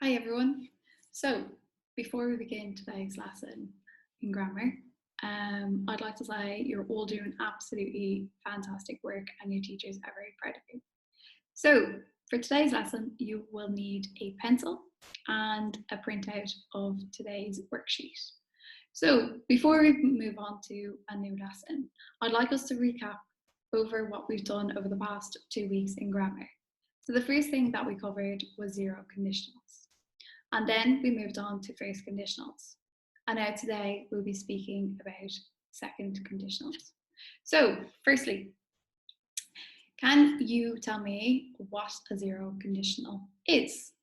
Hi everyone. So before we begin today's lesson in grammar, I'd like to say you're all doing absolutely fantastic work and your teachers are very proud of you. So for today's lesson, you will need a pencil and a printout of today's worksheet. So before we move on to a new lesson, I'd like us to recap over what we've done over the past 2 weeks in grammar. So the first thing that we covered was zero conditionals. And then we moved on to first conditionals. And now today we'll be speaking about second conditionals. So firstly, can you tell me what a zero conditional is?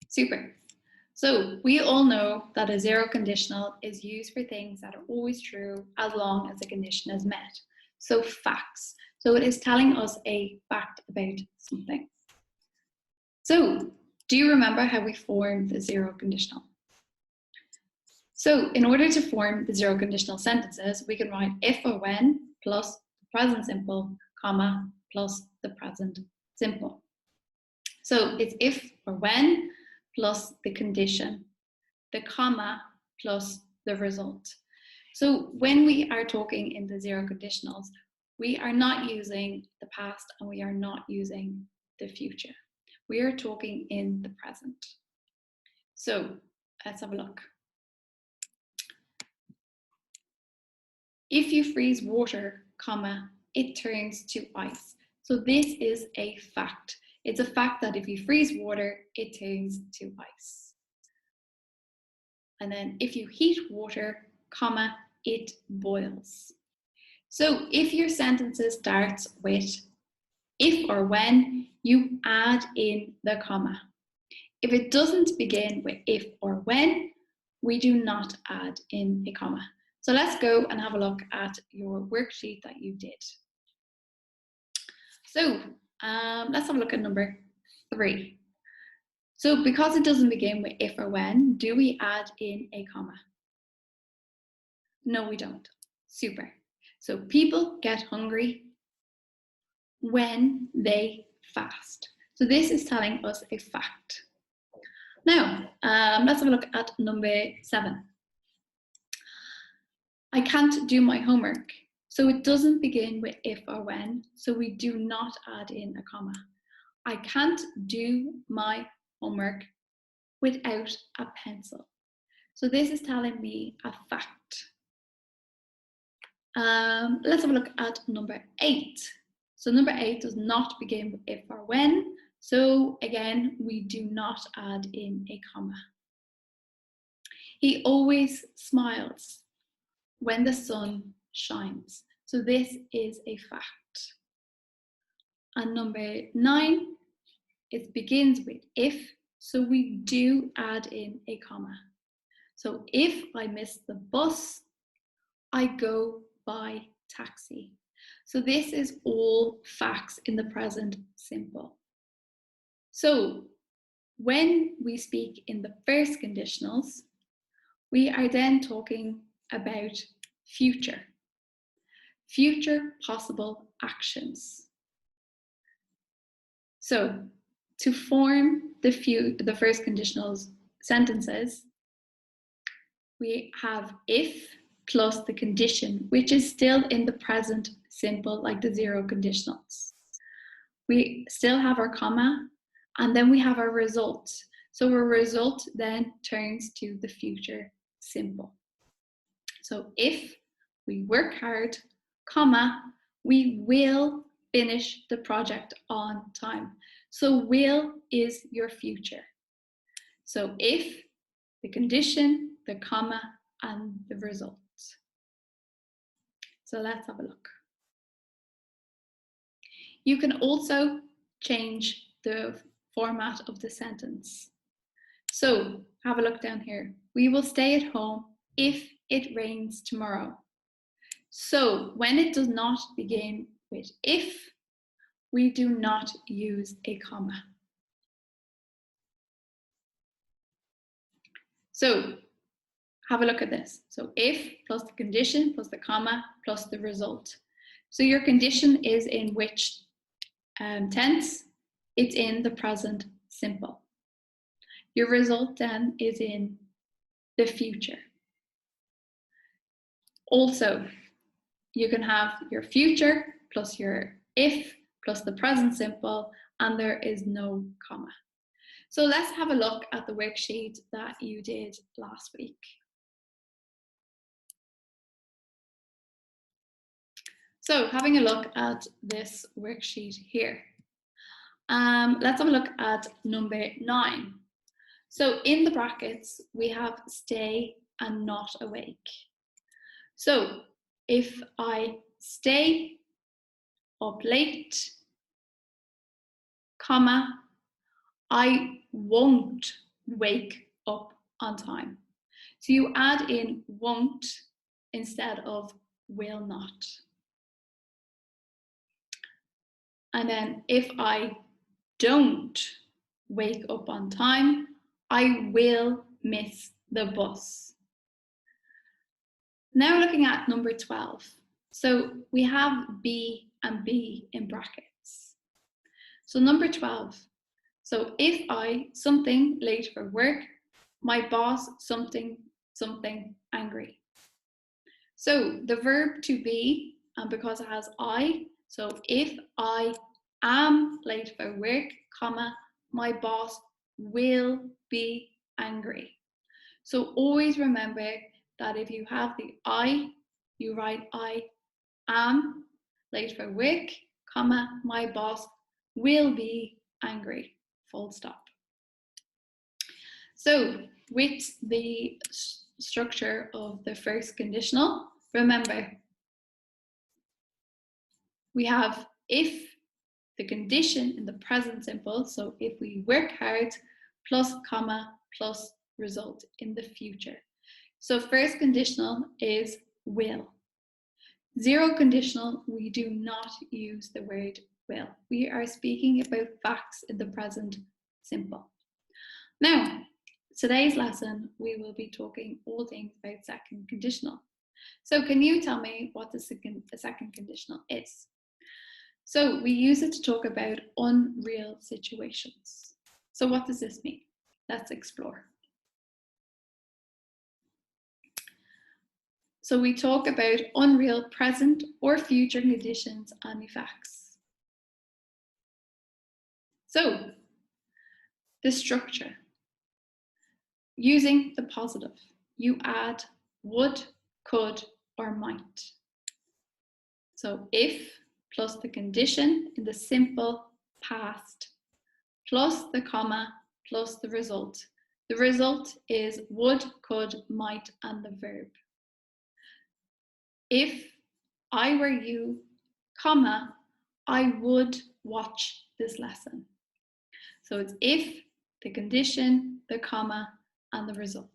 Super. So we all know that a zero conditional is used for things that are always true as long as the condition is met. So facts. So it is telling us a fact about something. So do you remember how we formed the zero conditional? So in order to form the zero conditional sentences, we can write if or when plus the present simple, comma, plus the present simple. So it's if or when plus the condition, the comma plus the result. So when we are talking in the zero conditionals, we are not using the past and we are not using the future. We are talking in the present. So let's have a look. If you freeze water, comma, it turns to ice. So this is a fact. It's a fact that if you freeze water, it turns to ice. And then if you heat water, comma, it boils. So if your sentence starts with if or when, you add in the comma. If it doesn't begin with if or when, we do not add in a comma. So let's go and have a look at your worksheet that you did. So let's have a look at number 3. So because it doesn't begin with if or when, do we add in a comma? No, we don't. Super. So people get hungry when they fast. So this is telling us a fact. Now, let's have a look at number 7. I can't do my homework. So it doesn't begin with if or when, so we do not add in a comma. I can't do my homework without a pencil. So this is telling me a fact. Let's have a look at number 8. So number 8 does not begin with if or when. So again, we do not add in a comma. He always smiles when the sun shines. So this is a fact. And number 9, it begins with if, so we do add in a comma. So if I miss the bus, I go by taxi. So this is all facts in the present simple. So when we speak in the first conditionals, we are then talking about future possible actions. So to form the first conditionals sentences, we have if plus the condition, which is still in the present simple, like the zero conditionals. We still have our comma, and then we have our result. So our result then turns to the future simple. So if we work hard, comma, we will finish the project on time. So will is your future. So if, the condition, the comma, and the result. So let's have a look. You can also change the format of the sentence. So have a look down here. We will stay at home if it rains tomorrow. So when it does not begin with if, we do not use a comma. So have a look at this. So if plus the condition plus the comma plus the result. So your condition is in which tense, it's in the present simple. Your result then is in the future. Also, you can have your future plus your if plus the present simple, and there is no comma. So let's have a look at the worksheet that you did last week. So having a look at this worksheet here. Let's have a look at number 9. So in the brackets, we have stay and not awake. So if I stay up late, comma, I won't wake up on time. So you add in won't instead of will not. And then if I don't wake up on time, I will miss the bus. Now looking at number 12. So we have be and be in brackets. So number 12. So if I something late for work, my boss something angry. So the verb to be, and because it has I, so if I am late for work, comma, my boss will be angry. So always remember that if you have the I, you write I am late for work, comma, my boss will be angry, full stop. So with the structure of the first conditional, remember, we have if, the condition in the present simple, so if we work hard, plus comma, plus result in the future. So first conditional is will. Zero conditional, we do not use the word will. We are speaking about facts in the present simple. Now, today's lesson, we will be talking all things about second conditional. So can you tell me what the second conditional is? So we use it to talk about unreal situations. So what does this mean? Let's explore. So we talk about unreal present or future conditions and effects. So the structure. Using the positive, you add would, could, or might. So if plus the condition in the simple past plus the comma plus the result. The result is would, could, might, and the verb. If I were you, comma, I would watch this lesson. So it's if, the condition, the comma, and the result.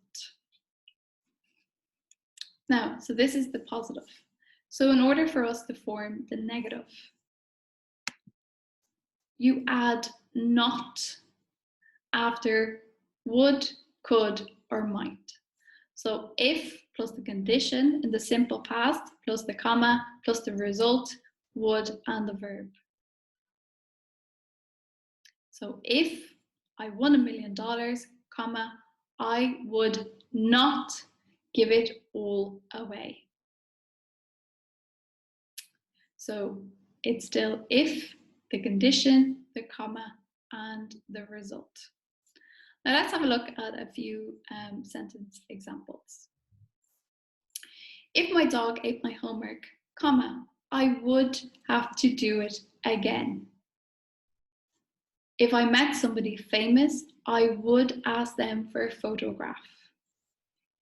Now, so this is the positive. So in order for us to form the negative, you add not after would, could, or might. So if plus the condition in the simple past plus the comma plus the result, would, and the verb. So if I won $1 million, comma, I would not give it all away. So it's still if, the condition, the comma, and the result. Now let's have a look at a few sentence examples. If my dog ate my homework, comma, I would have to do it again. If I met somebody famous, I would ask them for a photograph.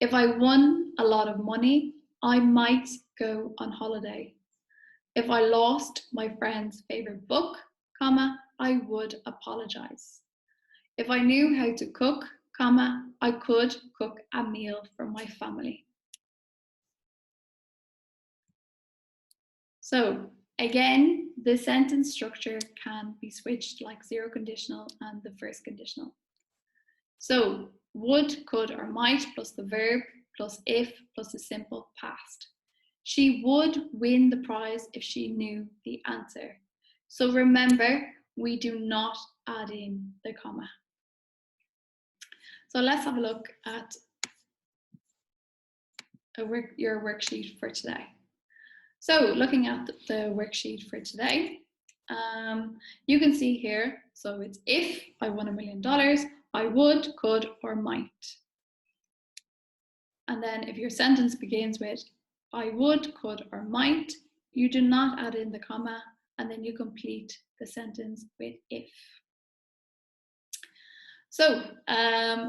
If I won a lot of money, I might go on holiday. If I lost my friend's favorite book, comma, I would apologize. If I knew how to cook, comma, I could cook a meal for my family. So again, the sentence structure can be switched like zero conditional and the first conditional. So would, could, or might plus the verb plus if plus the simple past. She would win the prize if she knew the answer. So remember, we do not add in the comma. So let's have a look at your worksheet for today. So looking at the worksheet for today, you can see here, so it's if I won $1 million, I would, could, or might. And then if your sentence begins with I would, could, or might, you do not add in the comma, and then you complete the sentence with if. So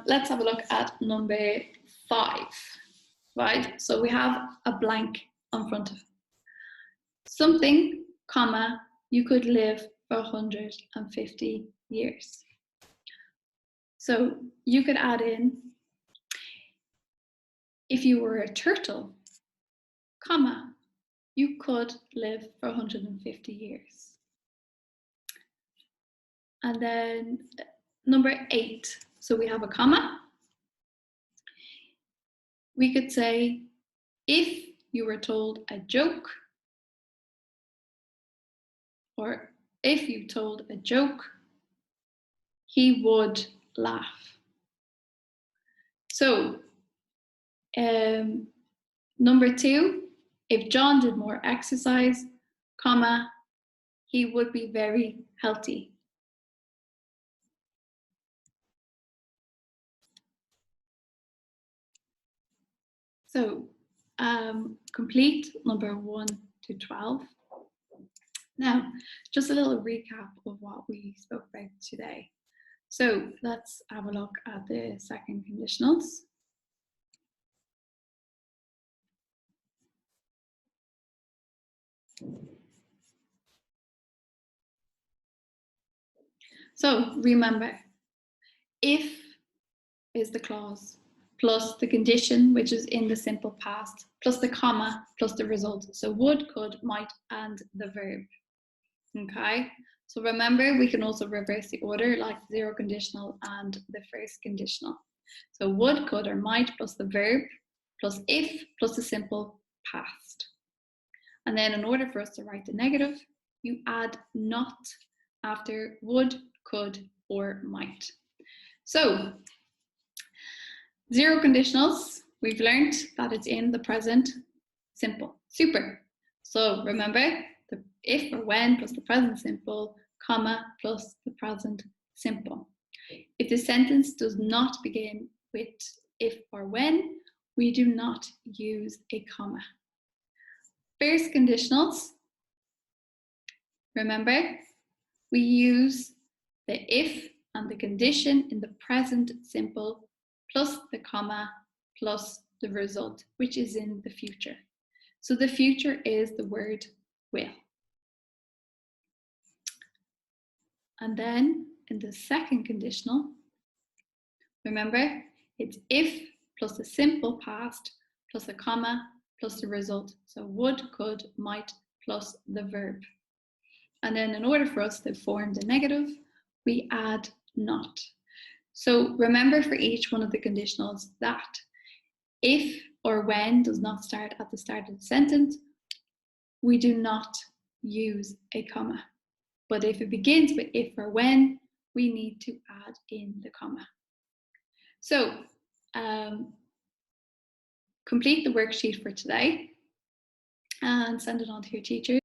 let's have a look at number 5, right? So we have a blank in front of something, comma, you could live for 150 years. So you could add in, if you were a turtle, comma, you could live for 150 years. And then number 8, so we have a comma. We could say, if you were told a joke, or if you told a joke, he would laugh. So number 2, if John did more exercise, comma, he would be very healthy. So complete number 1 to 12. Now, just a little recap of what we spoke about today. So let's have a look at the second conditionals. So remember, if is the clause, plus the condition, which is in the simple past, plus the comma, plus the result. So would, could, might, and the verb. Okay, so remember, we can also reverse the order, like zero conditional and the first conditional. So would, could, or might, plus the verb, plus if, plus the simple past. And then in order for us to write the negative, you add not after would, could, or might. So zero conditionals, we've learned that it's in the present simple. Super. So remember, the if or when plus the present simple, comma, plus the present simple. If the sentence does not begin with if or when, we do not use a comma. First conditionals, remember, we use the if and the condition in the present simple plus the comma plus the result, which is in the future. So the future is the word will. And then in the second conditional, remember, it's if plus the simple past plus a comma plus the result. So would, could, might plus the verb. And then in order for us to form the negative, we add not. So remember for each one of the conditionals that if or when does not start at the start of the sentence, we do not use a comma. But if it begins with if or when, we need to add in the comma. So complete the worksheet for today and send it on to your teachers.